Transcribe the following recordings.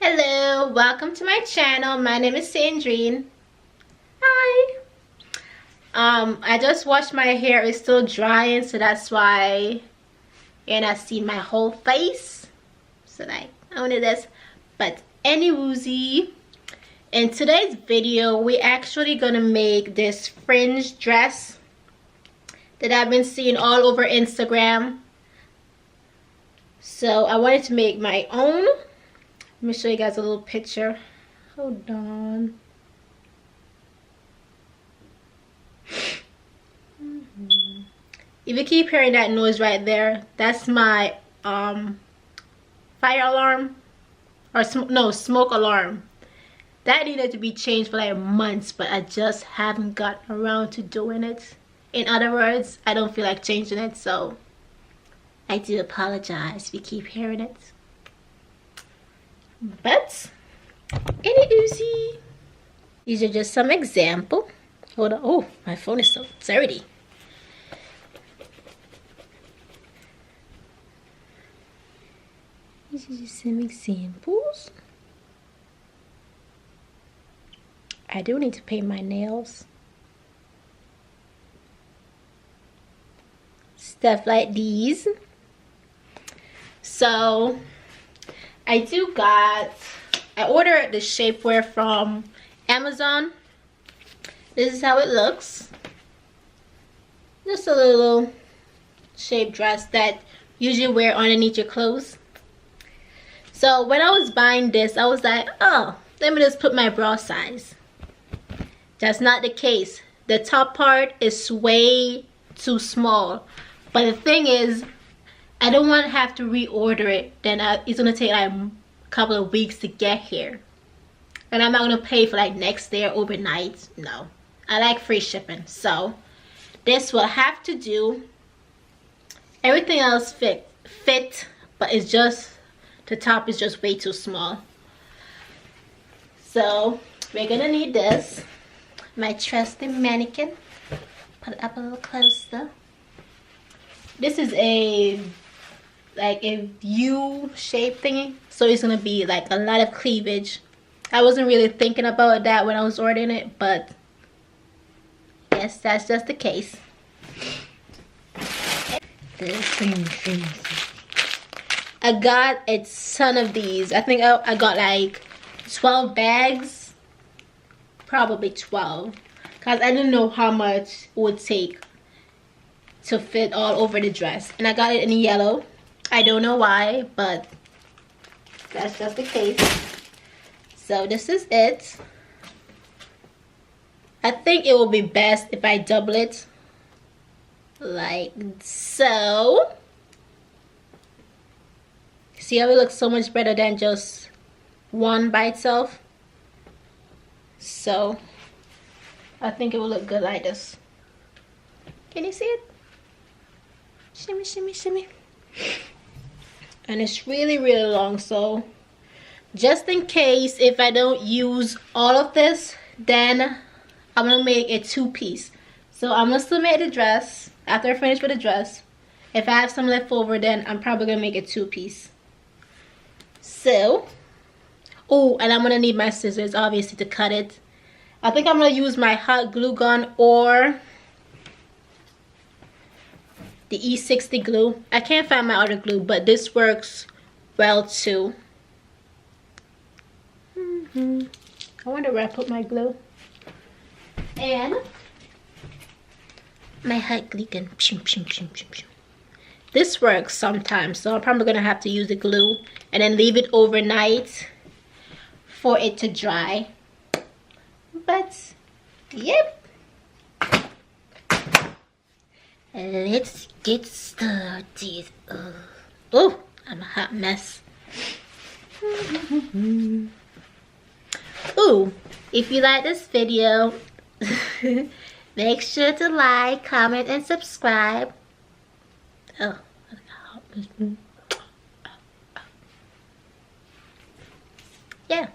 Hello, welcome to my channel. My name is Sandrine. Hi. I just washed my hair. It's still drying, so that's why you're not seeing my whole face. So like, only this. But any woozy. In today's video, we're actually gonna make this fringe dress that I've been seeing all over Instagram. So I wanted to make my own. Let me show you guys a little picture. Hold on. If you keep hearing that noise right there, that's my fire alarm or smoke alarm. That needed to be changed for like months, but I just haven't gotten around to doing it. In other words, I don't feel like changing it, so I do apologize if you keep hearing it. But any oozy, these are just some example. Hold on. Oh, my phone is so dirty. These are just some examples. I do need to paint my nails. Stuff like these. So I ordered the shapewear from Amazon. This is how it looks. Just a little shape dress that you usually wear underneath your clothes. So when I was buying this, I was like, oh, let me just put my bra size. That's not the case. The top part is way too small. But the thing is, I don't want to have to reorder it. Then it's going to take like a couple of weeks to get here. And I'm not going to pay for like next day or overnight. No. I like free shipping. So this will have to do. Everything else fit. But it's just, the top is just way too small. So we're going to need this. My trusty mannequin. Put it up a little closer. This is a U-shaped thingy, so it's gonna be like a lot of cleavage. I wasn't really thinking about that when I was ordering it, but yes, that's just the case. I got a ton of these. I think I got like 12 bags, probably 12, because I didn't know how much it would take to fit all over the dress. And I got it in yellow. I don't know why, but that's just the case. So this is it. I think it will be best if I double it like so. See how it looks so much better than just one by itself? So I think it will look good like this. Can you see it? Shimmy, shimmy, shimmy. And it's really, really long, so just in case if I don't use all of this, then I'm gonna make a two-piece. So I'm gonna still make the dress after I finish with the dress. If I have some left over, then I'm probably gonna make a two-piece. So, oh, and I'm gonna need my scissors obviously to cut it. I think I'm gonna use my hot glue gun or the E60 glue. I can't find my other glue, but this works well too. I wonder where I put my glue. And my hot glue gun. This works sometimes, so I'm probably gonna have to use the glue and then leave it overnight for it to dry. But yep. Let's get started. Oh, I'm a hot mess. Ooh, if you like this video, make sure to like, comment, and subscribe. Oh, I got hot mess. Yeah.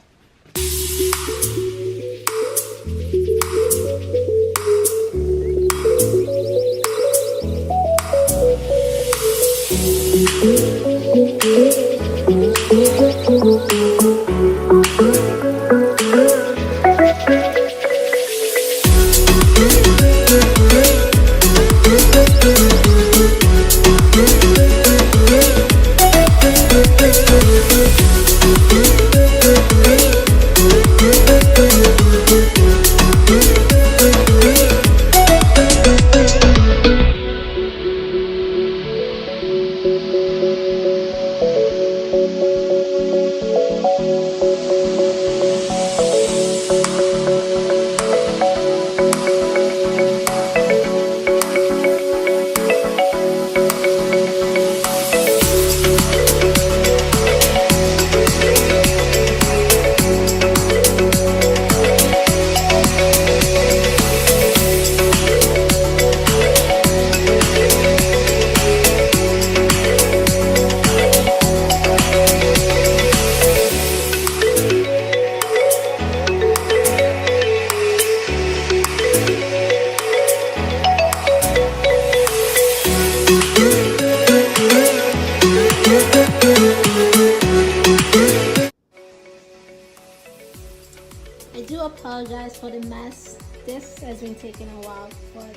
apologize for the mess. This has been taking a while, but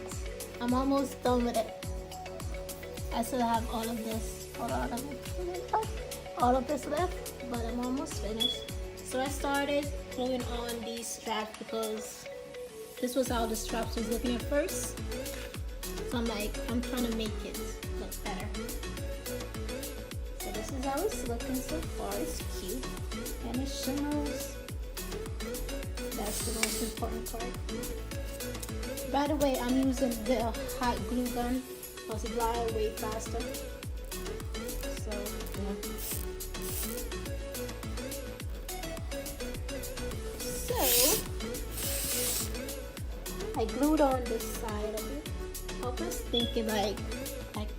I'm almost done with it. I still have all of this, all of this left, but I'm almost finished. So I started gluing on these straps because this was how the straps was looking at first. So I'm like, I'm trying to make it look better. So this is how it's looking so far. It's cute and it shimmers. That's the most important part. By the way, I'm using the hot glue gun because it dries way faster. So yeah. So I glued on this side of it. I was thinking like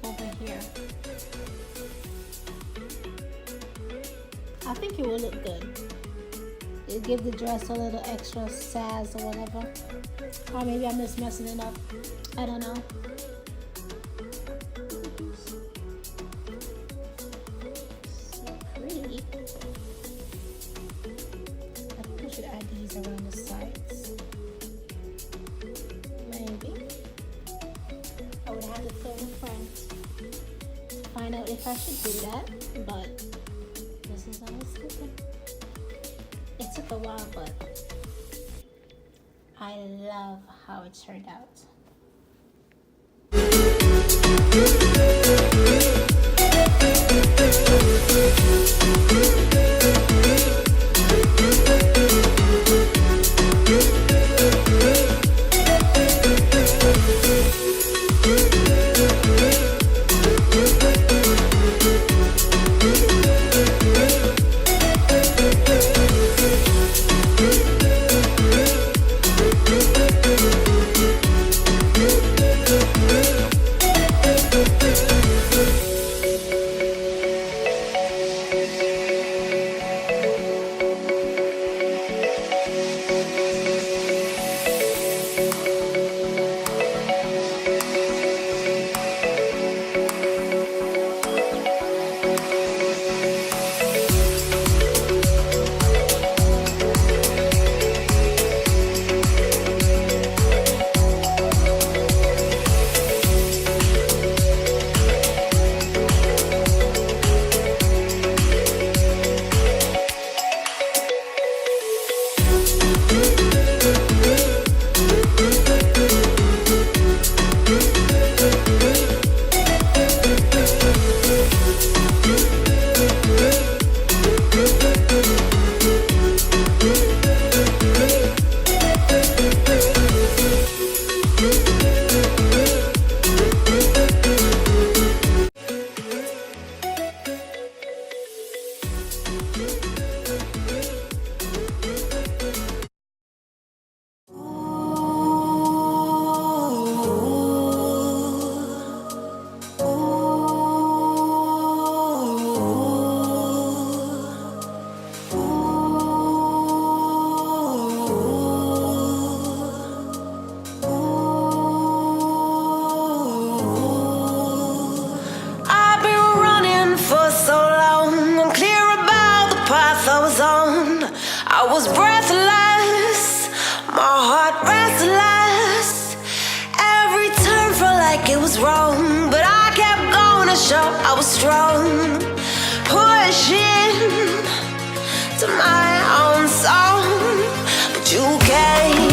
over here. I think it will look good. It gives the dress a little extra sass or whatever. Or maybe I'm just messing it up. I don't know. So pretty. I think I should add these around the sides. Maybe. I would have to film the front to find out if I should do that. But this is how it's looking. It took a while, but I love how it turned out. I was breathless, my heart restless. Every turn felt like it was wrong, but I kept going to show I was strong. Pushing to my own song, but you came